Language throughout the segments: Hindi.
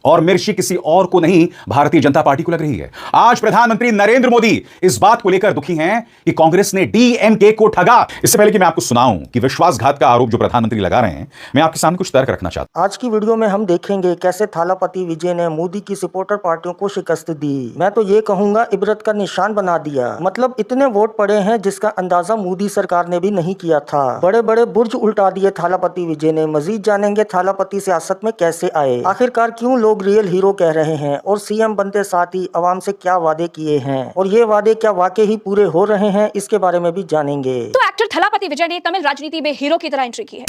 और मिर्ची किसी और को नहीं, भारतीय जनता पार्टी को लग रही है। आज प्रधानमंत्री नरेंद्र मोदी इस बात को लेकर दुखी हैं कि कांग्रेस ने डीएमके को ठगा। इससे पहले कि मैं आपको सुनाऊं कि विश्वासघात का आरोप जो प्रधानमंत्री लगा रहे हैं, मैं आपके सामने कुछ तर्क रखना चाहता हूं। आज की वीडियो में हम देखेंगे कैसे थालापति विजय ने मोदी की सपोर्टर पार्टियों को शिकस्त दी। मैं तो ये कहूंगा इबरत का निशान बना दिया। मतलब इतने वोट पड़े हैं जिसका अंदाजा मोदी सरकार ने भी नहीं किया था। बड़े बड़े बुर्ज उल्टा दिए थालापति विजय ने। मजीद जानेंगे थालापति सियासत में कैसे आए, आखिरकार क्यों लोग रियल हीरो कह रहे हैं, और सीएम बनते साथ ही अवाम से क्या वादे किए हैं और ये वादे क्या वाकई ही पूरे हो रहे हैं, इसके बारे में भी जानेंगे। तो एक्टर थालापति विजय ने तमिल राजनीति में हीरो की तरह एंट्री की है।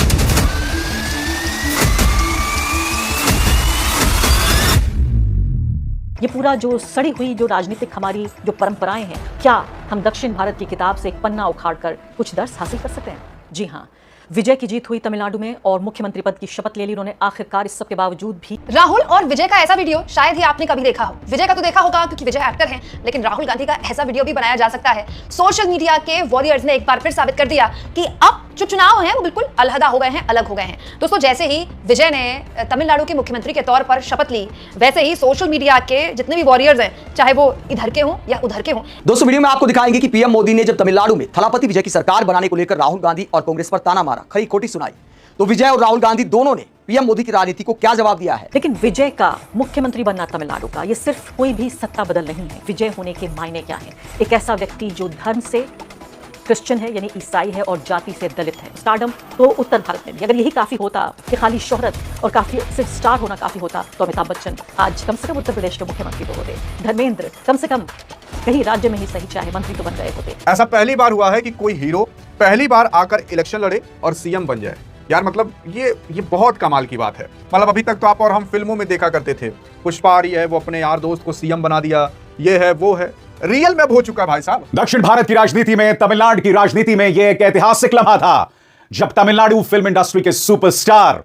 ये पूरा जो सड़ी हुई जो राजनीतिक हमारी जो परंपराएं हैं, क्या हम दक्षिण भारत की किताब से एक पन्ना उखाड़कर कुछ दर्स हासिल कर सकते हैं? जी हाँ, विजय की जीत हुई तमिलनाडु में और मुख्यमंत्री पद की शपथ ले ली उन्होंने आखिरकार। इस सब के बावजूद भी राहुल और विजय का ऐसा वीडियो शायद ही आपने कभी देखा हो। विजय का तो देखा होगा क्योंकि विजय एक्टर हैं, लेकिन राहुल गांधी का ऐसा वीडियो भी बनाया जा सकता है। सोशल मीडिया के वॉरियर्स ने एक बार फिर साबित कर दिया कि अब जो चुनाव हैं वो बिल्कुल अलहदा हो गए हैं, अलग हो गए हैं। दोस्तों, जैसे ही विजय ने तमिलनाडु के मुख्यमंत्री के तौर पर शपथ ली, वैसे ही सोशल मीडिया के जितने भी वॉरियर्स हैं, चाहे वो इधर के हों या उधर के हों। दोस्तों, वीडियो में आपको दिखाएंगे कि पीएम मोदी ने जब तमिलनाडु में थालापति विजय की सरकार बनाने को लेकर राहुल गांधी और कांग्रेस पर ताना मारा, खरी खोटी सुनाई, तो विजय और राहुल गांधी दोनों ने पीएम मोदी की राजनीति को क्या जवाब दिया है। लेकिन विजय का मुख्यमंत्री बनना तमिलनाडु का ये सिर्फ कोई भी सत्ता बदल नहीं है। विजय होने के मायने क्या है? एक ऐसा व्यक्ति जो धर्म से क्रिश्चियन है यानी ईसाई है और जाति से दलित है। स्टारडम तो उत्तर भारत में भी अगर यही काफी होता कि खाली शोहरत और काफी सिर्फ स्टार होना काफी होता, तो अमिताभ बच्चन आज कम से कम उत्तर प्रदेश के मुख्यमंत्री तो होते। धर्मेंद्र कम से कम कहीं राज्य में ही सही चाहे मंत्री तो बन गए होते। ऐसा पहली बार हुआ है कि कोई हीरो पहली बार आकर इलेक्शन लड़े और सीएम बन जाए। यार मतलब ये बहुत कमाल की बात है। मतलब अभी तक तो आप और हम फिल्मों में देखा करते थे, पुष्पा आ रही है, वो अपने यार दोस्त को सीएम बना दिया, ये है वो है। रियल में हो चुका है भाई साहब। दक्षिण भारत की राजनीति में, तमिलनाडु की राजनीति में यह एक ऐतिहासिक लम्हा था जब तमिलनाडु फिल्म इंडस्ट्री के सुपरस्टार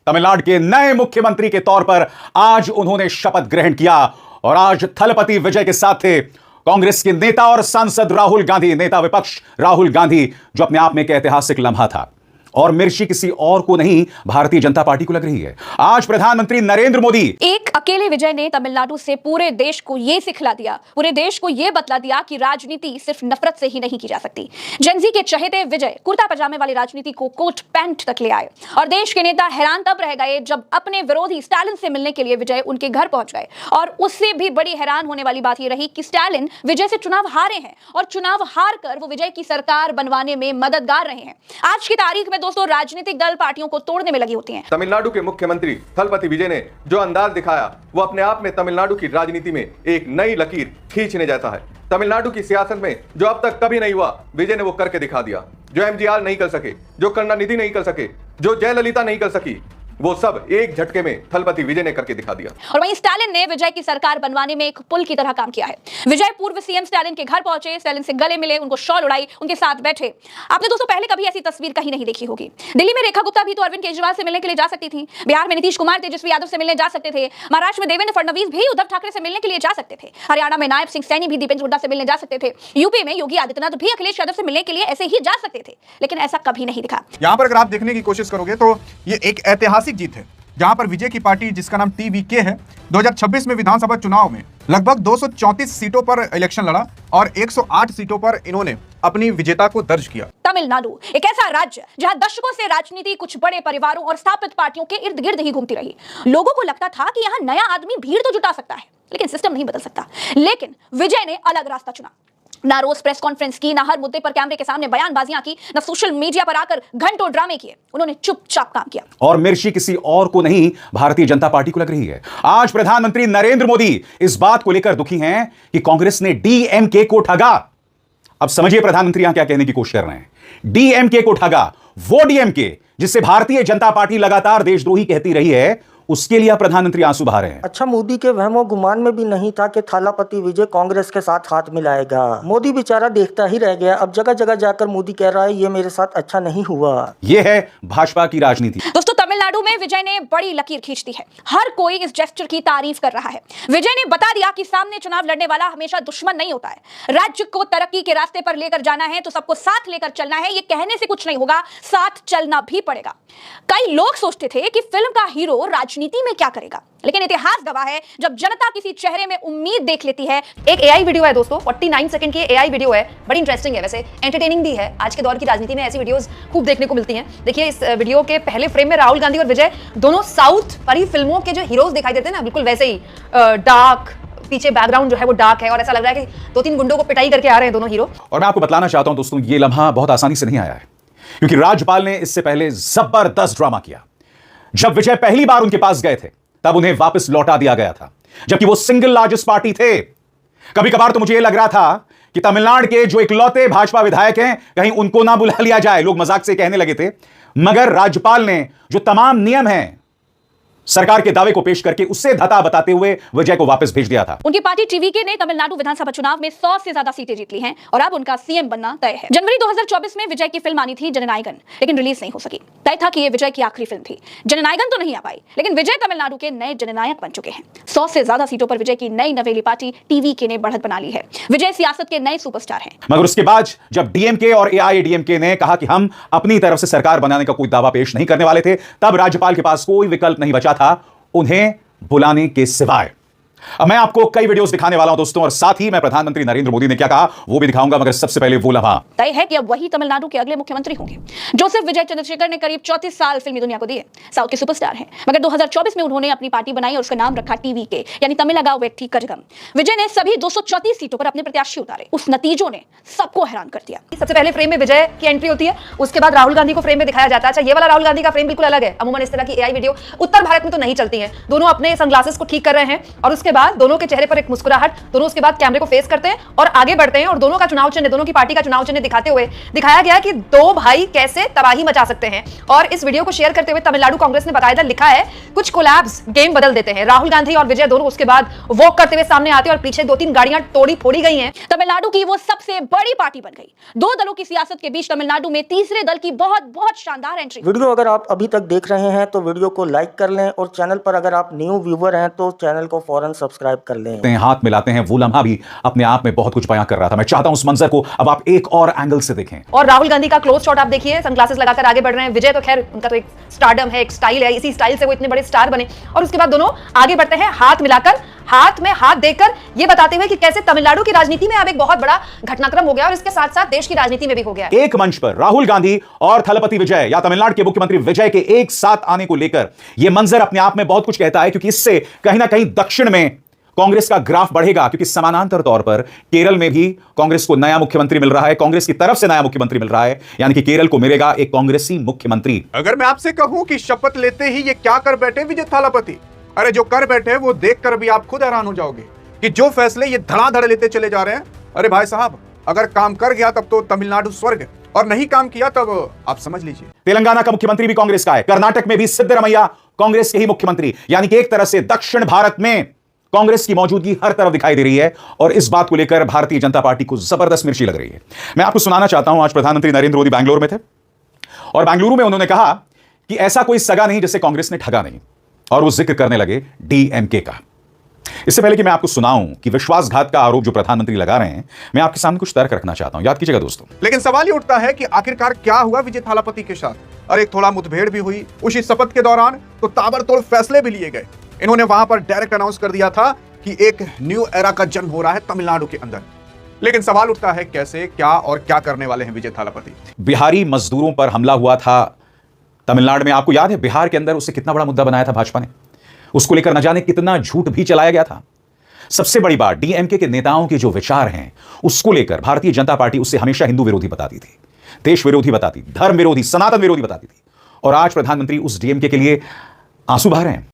तमिलनाडु के नए मुख्यमंत्री के तौर पर आज उन्होंने शपथ ग्रहण किया। और आज थलपति विजय के साथ थे कांग्रेस के नेता और सांसद राहुल गांधी, नेता विपक्ष राहुल गांधी, जो अपने आप में एक ऐतिहासिक लम्हा था। और मिर्ची किसी और को नहीं, भारतीय जनता पार्टी को लग रही है। आज प्रधानमंत्री नरेंद्र मोदी एक अकेले विजय ने तमिलनाडु से पूरे देश को यह सिखला दिया, पूरे देश को यह बतला दिया कि राजनीति सिर्फ नफरत से ही नहीं की जा सकती। जेनजी के चहेते विजय कुर्ता पजामे वाली राजनीति को कोट पैंट तक ले आए और देश के नेता हैरान तब रह गए जब अपने विरोधी स्टालिन से मिलने के लिए विजय उनके घर पहुंच गए। और उससे भी बड़ी हैरान होने वाली बात यह रही कि स्टालिन विजय से चुनाव हारे हैं और चुनाव हार कर वो विजय की सरकार बनवाने में मददगार रहे हैं। आज की तारीख में दोस्तों, राजनीतिक दल पार्टियों को तोड़ने में लगी होती हैं। तमिलनाडु के मुख्यमंत्री थलपति विजय ने जो अंदाज दिखाया वो अपने आप में तमिलनाडु की राजनीति में एक नई लकीर खींचने जैसा है। तमिलनाडु की सियासत में जो अब तक कभी नहीं हुआ, विजय ने वो करके दिखा दिया। जो एमजीआर नहीं कर सके, जो करुणानिधि नहीं कर सके, जो जयललिता नहीं कर सकी, वो सब एक झटके में थलपति विजय ने करके दिखा दिया। और वहीं स्टालिन ने विजय की सरकार बनवाने में एक पुल की तरह काम किया है। विजय पूर्व सीएम स्टालिन के घर पहुंचे, स्टालिन से गले मिले, उनको शॉल उड़ाई, उनके साथ बैठे। आपने दोस्तों पहले कभी ऐसी तस्वीर कहीं नहीं देखी होगी। दिल्ली में रेखा गुप्ता भी तो अरविंद केजरीवाल से मिलने के लिए जा सकती थी। बिहार में नीतीश कुमार तेजस्वी यादव से मिलने जा सकते थे। महाराष्ट्र में देवेंद्र फडणवीस भी उद्धव ठाकरे से मिलने के लिए जा सकते थे। हरियाणा में नायब सिंह सैनी भी दीपेंद्र हुड्डा से मिलने जा सकते थे। यूपी में योगी आदित्यनाथ भी अखिलेश यादव से मिलने के लिए ऐसे ही जा सकते थे, लेकिन ऐसा कभी नहीं दिखा। यहाँ पर अगर आप देखने की कोशिश करोगे तो ये एक ऐतिहासिक जीत है, जहां पर विजय की पार्टी जिसका नाम टीवीके है 2026 में विधानसभा चुनाव में लगभग 234 सीटों पर इलेक्शन लड़ा और 108 सीटों पर इन्होंने अपनी विजेता को दर्ज किया। तमिलनाडु एक ऐसा राज्य जहां दशकों से राजनीति कुछ बड़े परिवारों और स्थापित पार्टियों के इर्द गिर्द ही घूमती रही। लोगों को लगता था कि यहां नया आदमी भीड़ तो जुटा सकता है, लेकिन सिस्टम नहीं बदल सकता। लेकिन विजय ने अलग रास्ता चुना। ना रोज प्रेस कॉन्फ्रेंस की, ना हर मुद्दे पर कैमरे के सामने बयानबाजियां की, ना सोशल मीडिया पर आकर घंटों ड्रामे किए। उन्होंने चुपचाप काम किया। और मिर्ची किसी और को नहीं, भारतीय जनता पार्टी को लग रही है। आज प्रधानमंत्री नरेंद्र मोदी इस बात को लेकर दुखी हैं कि कांग्रेस ने डीएमके को ठगा। अब समझिए प्रधानमंत्री यहां क्या कहने की कोशिश कर रहे हैं। डीएमके को ठगा, वो डीएमके जिससे भारतीय जनता पार्टी लगातार देशद्रोही कहती रही है, उसके लिए प्रधानमंत्री आंसू बहा रहे हैं। अच्छा, मोदी के वहमो गुमान में भी नहीं था कि थालापति विजय कांग्रेस के साथ हाथ मिलाएगा। मोदी बेचारा देखता ही रह गया। अब जगह जगह जाकर मोदी कह रहा है ये मेरे साथ अच्छा नहीं हुआ। यह है भाजपा की राजनीति। दोस्तों, तमिलनाडु में विजय ने बड़ी लकीर खींच दी है। हर कोई इस जेस्चर की तारीफ कर रहा है। विजय ने बता दिया कि सामने चुनाव लड़ने वाला हमेशा दुश्मन नहीं होता है। राज्य को तरक्की के रास्ते पर लेकर जाना है तो सबको साथ लेकर चलना है। ये कहने से कुछ नहीं होगा, साथ चलना भी पड़ेगा। कई लोग सोचते थे कि फिल्म का हीरो राजनीति में क्या करेगा, लेकिन इतिहास गवाह है जब जनता किसी चेहरे में उम्मीद देख लेती है। एक एआई वीडियो है दोस्तों, 49 सेकंड की एआई वीडियो है, बड़ी इंटरेस्टिंग है, वैसे एंटरटेनिंग भी है। आज के दौर की राजनीति में ऐसी वीडियोस खूब देखने को मिलती हैं। देखिए इस वीडियो के पहले फ्रेम में राहुल गांधी और विजय दोनों साउथ वाली फिल्मों के जो हीरोज दिखाई देते हैं ना, बिल्कुल वैसे ही डार्क, पीछे बैकग्राउंड जो है वो डार्क है और ऐसा लग रहा है कि 2-3 गुंडों को पिटाई करके आ रहे हैं दोनों हीरो। और मैं आपको बताना चाहता हूं दोस्तों, ये लम्हा बहुत आसानी से नहीं आया है, क्योंकि राज्यपाल ने इससे पहले जबरदस्त ड्रामा किया। जब विजय पहली बार उनके पास गए थे तब उन्हें वापस लौटा दिया गया था, जबकि वो सिंगल लार्जेस्ट पार्टी थे। कभी कभार तो मुझे यह लग रहा था कि तमिलनाडु के जो इकलौते भाजपा विधायक हैं कहीं उनको ना बुला लिया जाए। लोग मजाक से कहने लगे थे, मगर राज्यपाल ने जो तमाम नियम हैं सरकार के दावे को पेश करके उससे धता बताते हुए विजय को वापस भेज दिया था। उनकी पार्टी टीवीके ने तमिलनाडु विधानसभा चुनाव में 100 से ज्यादा सीटें जीत ली हैं और अब उनका सीएम बनना तय है। जनवरी 2024 में विजय की फिल्म आनी थी जननायगन, लेकिन रिलीज नहीं हो सकी। तय था कि यह विजय की आखिरी फिल्म थी। जननायगन तो नहीं आ पाई, लेकिन विजय तमिलनाडु के नए जननायक बन चुके हैं। 100 से ज्यादा सीटों पर विजय की नई नवेली पार्टी टीवीके ने बढ़त बना ली है। विजय सियासत के नए सुपरस्टार हैं। मगर उसके बाद जब डीएमके और एआईएडीएमके ने कहा कि हम अपनी तरफ से सरकार बनाने का कोई दावा पेश नहीं करने वाले थे, तब राज्यपाल के पास कोई विकल्प नहीं बचा था उन्हें बुलाने के सिवाय। अब मैं आपको कई वीडियोस दिखाने वाला हूं दोस्तों, और साथ ही मैं प्रधानमंत्री नरेंद्र मोदी ने क्या कहा वो भी दिखाऊंगा। मगर सबसे पहले वो लम्हा तय है कि अब वही तमिलनाडु के अगले मुख्यमंत्री होंगे। जोसेफ विजय चंद्रशेखर ने करीब 34 साल फिल्मी दुनिया को दिए, साउथ के सुपरस्टार हैं। मगर 2024 में उन्होंने अपनी पार्टी बनाई और उसका नाम रखा टीवीके, यानी तमिलनाडु वेट्टी कजगम। विजय ने सभी 234 सीटों पर अपने प्रत्याशी उतारे। उस नतीजों ने सबको हैरान कर दिया। सबसे पहले फ्रेम में विजय की एंट्री होती है, उसके बाद राहुल गांधी को फ्रेम में दिखाया जाता है। अच्छा, ये वाला राहुल गांधी का फ्रेम बिल्कुल अलग है। अमूमन इस तरह की एआई वीडियो उत्तर भारत में तो नहीं चलती है। दोनों अपने सनग्लासेस को ठीक कर रहे हैं और उसके बाद दोनों के चेहरे पर एक मुस्कुराहट, दोनों उसके बाद कैमरे को फेस करते हैं और आगे बढ़ते हैं और दोनों का चुनाव चिन्ह, दोनों की पार्टी का चुनाव चिन्ह दिखाते हुए दिखाया गया कि दो भाई कैसे तबाही मचा सकते हैं। और इस वीडियो को शेयर करते हुए तमिलनाडु कांग्रेस ने बाकायदा लिखा है, कुछ कोलैब्स गेम बदल देते हैं। राहुल गांधी और विजय दोनों उसके बाद वॉक करते हुए सामने आते हैं और पीछे 2-3 गाड़ियां तोड़ी फोड़ी गई हैं। तमिलनाडु की वो सबसे बड़ी पार्टी बन गई। दो दलों की सियासत के बीच तमिलनाडु में तीसरे दल की बहुत शानदार एंट्री। वीडियो अगर आप अभी तक देख रहे हैं तो वीडियो को लाइक कर लें, और चैनल पर अगर आप न्यू व्यूअर हैं तो चैनल को फौरन सब्सक्राइब कर लें। हाथ मिलाते हैं, वो लम्हा भी अपने आप में बहुत कुछ बयां कर रहा था। मैं चाहता हूं उस मंजर को अब आप एक और एंगल से देखें। और राहुल गांधी का क्लोज शॉट आप देखिए, सनग्लासेस लगाकर आगे बढ़ रहे हैं। विजय तो खैर उनका तो एक स्टारडम है, एक स्टाइल है, इसी स्टाइल से वो इतने बड़े स्टार बने। और उसके बाद दोनों आगे बढ़ते हैं हाथ मिलाकर, हाथ में हाथ देकर, ये बताते हुए कि कैसे तमिलनाडु की राजनीति में अब एक बहुत बड़ा घटनाक्रम हो गया और इसके साथ साथ देश की राजनीति में भी हो गया। एक मंच पर राहुल गांधी और थलपति विजय या तमिलनाडु के मुख्यमंत्री विजय के एक साथ आने को लेकर यह मंजर अपने आप में बहुत कुछ कहता है, क्योंकि इससे कहीं ना कहीं दक्षिण में कांग्रेस का ग्राफ बढ़ेगा। क्योंकि समानांतर तौर पर केरल में भी कांग्रेस को नया मुख्यमंत्री मिल रहा है, कांग्रेस की तरफ से नया मुख्यमंत्री मिल रहा है, यानी कि केरल को मिलेगा एक कांग्रेसी मुख्यमंत्री। अगर मैं आपसे कहूं कि शपथ लेते ही ये क्या कर बैठे विजय थालापति, अरे जो कर बैठे वो देखकर भी आप खुद हैरान हो जाओगे कि जो फैसले ये धड़ाधड़ लेते चले जा रहे हैं। अरे भाई साहब, अगर काम कर गया तब तो तमिलनाडु स्वर्ग, और नहीं काम किया तब आप समझ लीजिए। तेलंगाना का मुख्यमंत्री भी कांग्रेस का है, कर्नाटक में भी सिद्धरमैया कांग्रेस के ही मुख्यमंत्री, यानी कि एक तरह से दक्षिण भारत में कांग्रेस की मौजूदगी हर तरफ दिखाई दे रही है। और इस बात को लेकर भारतीय जनता पार्टी को जबरदस्त मिर्ची लग रही है। मैं आपको सुनाना चाहता हूं, आज प्रधानमंत्री नरेंद्र मोदी बैंगलोर में थे और बेंगलुरु में उन्होंने कहा कि ऐसा कोई सगा नहीं जिसे कांग्रेस ने ठगा नहीं, और वो जिक्र करने लगे डीएमके का। इससे पहले कि मैं आपको सुनाऊं कि विश्वासघात का आरोप जो प्रधानमंत्री लगा रहे हैं, मैं आपके सामने कुछ तर्क रखना चाहता हूं। याद कीजिएगा दोस्तों। लेकिन सवाल ये उठता है कि आखिरकार क्या हुआ विजय थालापति के साथ। और एक थोड़ा मुठभेड़ भी हुई उसी शपथ के दौरान, तो ताबड़तोड़ फैसले भी लिए गए। इन्होंने वहां पर डायरेक्ट अनाउंस कर दिया था कि एक न्यू एरा का जन्म हो रहा है तमिलनाडु के अंदर। लेकिन सवाल उठता है कैसे, क्या और क्या करने वाले हैं विजय थालापति। बिहारी मजदूरों पर हमला हुआ था तमिलनाडु में, आपको याद है बिहार के अंदर उसे कितना बड़ा मुद्दा बनाया था भाजपा ने, उसको लेकर न जाने कितना झूठ भी चलाया गया था। सबसे बड़ी बात, डीएमके के नेताओं के जो विचार हैं उसको लेकर भारतीय जनता पार्टी उससे हमेशा हिंदू विरोधी बताती थी, देश विरोधी बताती, धर्म विरोधी, सनातन विरोधी बताती थी। और आज प्रधानमंत्री उस डीएमके के लिए आंसू बहा रहे हैं।